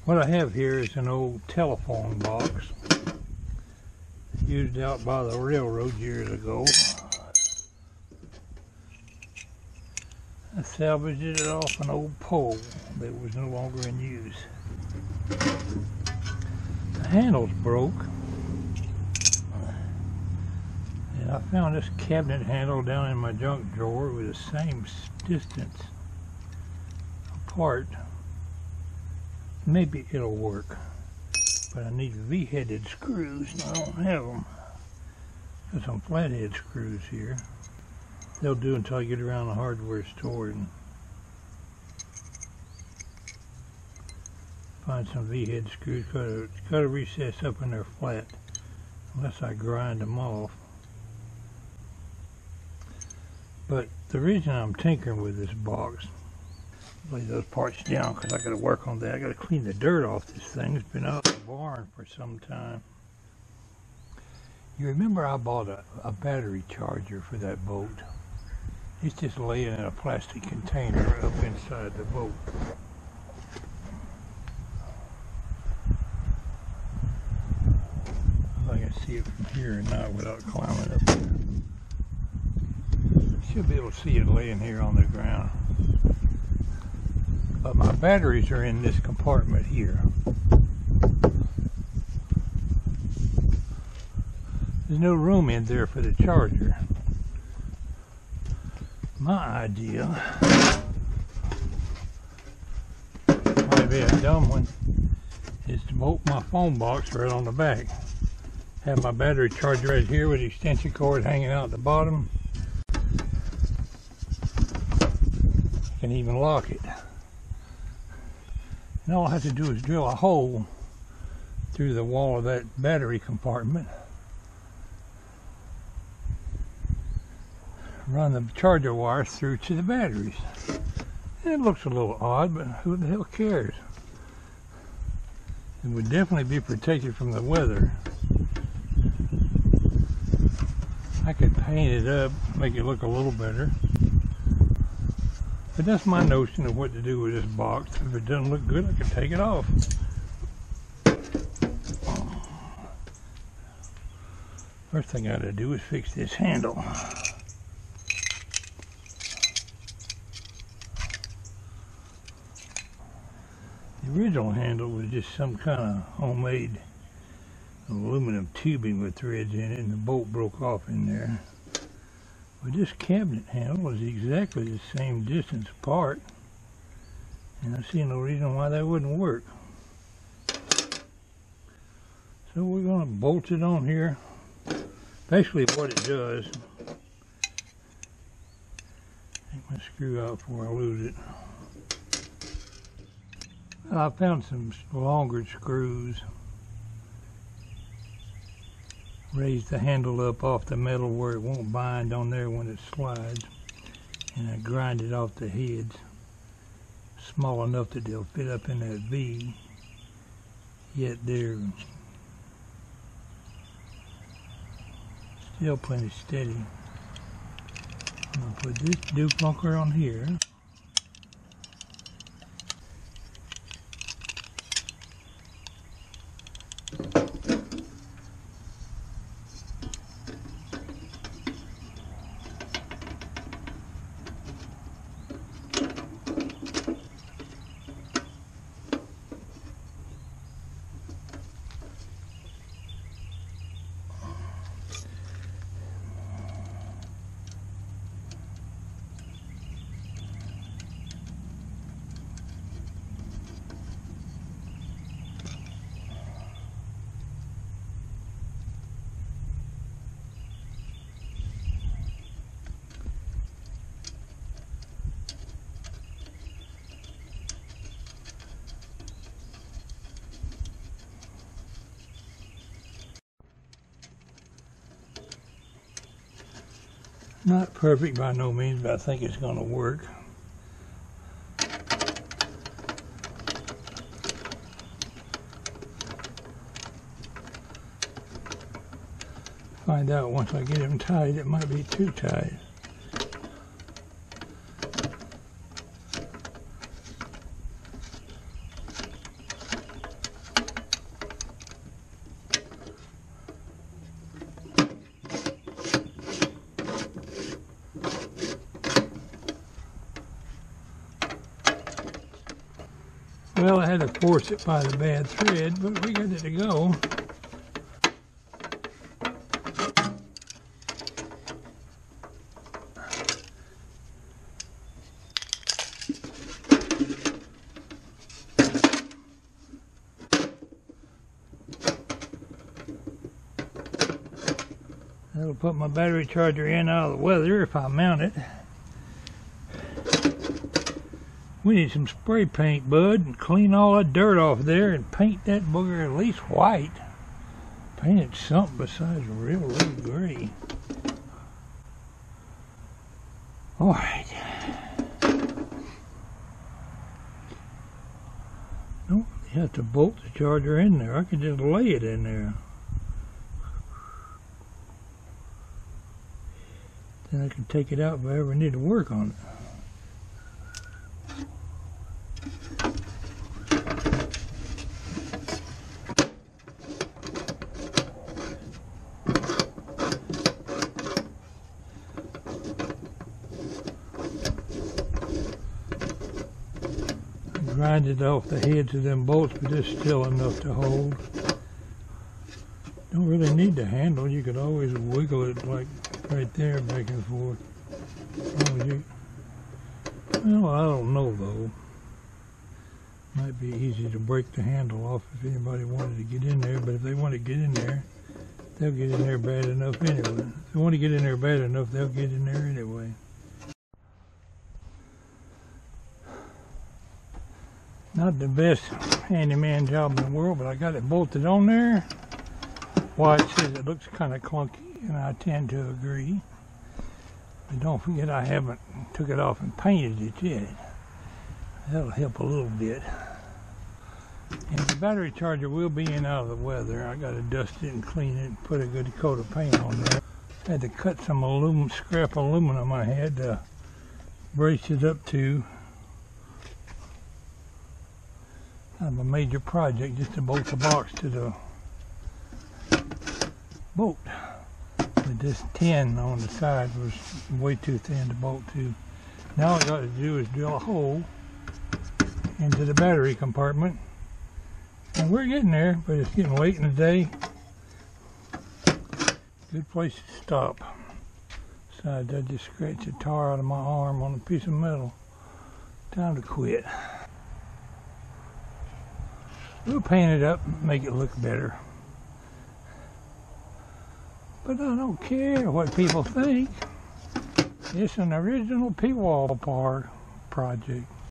What I have here is an old telephone box used out by the railroad years ago. I salvaged it off an old pole that was no longer in use. The handle's broke, and I found this cabinet handle down in my junk drawer with the same distance apart. Maybe it'll work, but I need V-headed screws and I don't have them. Got some flathead screws here. They'll do until I get around the hardware store and find some V-head screws. Got a recess up in there flat, unless I grind them off. But the reason I'm tinkering with this box, lay those parts down because I got to work on that. I got to clean the dirt off this thing. It's been out in the barn for some time. You remember I bought a battery charger for that boat. It's just laying in a plastic container up inside the boat. I can see it from here and not without climbing up there. Should be able to see it laying here on the ground. But my batteries are in this compartment here. There's no room in there for the charger. My idea, might be a dumb one, is to bolt my phone box right on the back. Have my battery charger right here with the extension cord hanging out the bottom. I can even lock it. And all I have to do is drill a hole through the wall of that battery compartment. Run the charger wires through to the batteries. And it looks a little odd, but who the hell cares? It would definitely be protected from the weather. I could paint it up, make it look a little better. But that's my notion of what to do with this box. If it doesn't look good, I can take it off. First thing I gotta do is fix this handle. The original handle was just some kind of homemade aluminum tubing with threads in it, and the bolt broke off in there. But this cabinet handle is exactly the same distance apart, and I see no reason why that wouldn't work. So we're going to bolt it on here. Basically what it does, take my screw out before I lose it. I found some longer screws. Raise the handle up off the metal where it won't bind on there when it slides, and I grind it off the heads small enough that they'll fit up in that V, yet they're still plenty steady. I'm going to put this duplicate on here. Not perfect by no means, but I think it's going to work. Find out once I get him tight, it might be too tight. Well, I had to force it by the bad thread, but we got it to go. That'll put my battery charger in out of the weather if I mount it. We need some spray paint, bud, and clean all that dirt off there and paint that booger at least white. Paint it something besides real gray. Alright. Don't you have to bolt the charger in there. I could just lay it in there. Then I can take it out if I ever need to work on it. Grinded off the heads of them bolts, but it's still enough to hold. Don't really need the handle. You could always wiggle it like right there, back and forth. Well, I don't know though. Might be easy to break the handle off if anybody wanted to get in there, but if they want to get in there, they'll get in there bad enough anyway. If they want to get in there bad enough, they'll get in there anyway. Not the best handyman job in the world, but I got it bolted on there. Wyatt says it looks kind of clunky, and I tend to agree. But don't forget I haven't took it off and painted it yet. That'll help a little bit. And the battery charger will be in out of the weather. I got to dust it and clean it and put a good coat of paint on there. Had to cut some scrap aluminum I had to brace it up to. Kind of a major project just to bolt the box to the bolt. But this tin on the side was way too thin to bolt to. Now all I got to do is drill a hole into the battery compartment. And we're getting there, but it's getting late in the day. Good place to stop. Besides, I just scratched the tar out of my arm on a piece of metal. Time to quit. We'll paint it up and make it look better. But I don't care what people think. It's an original Pwalpar project.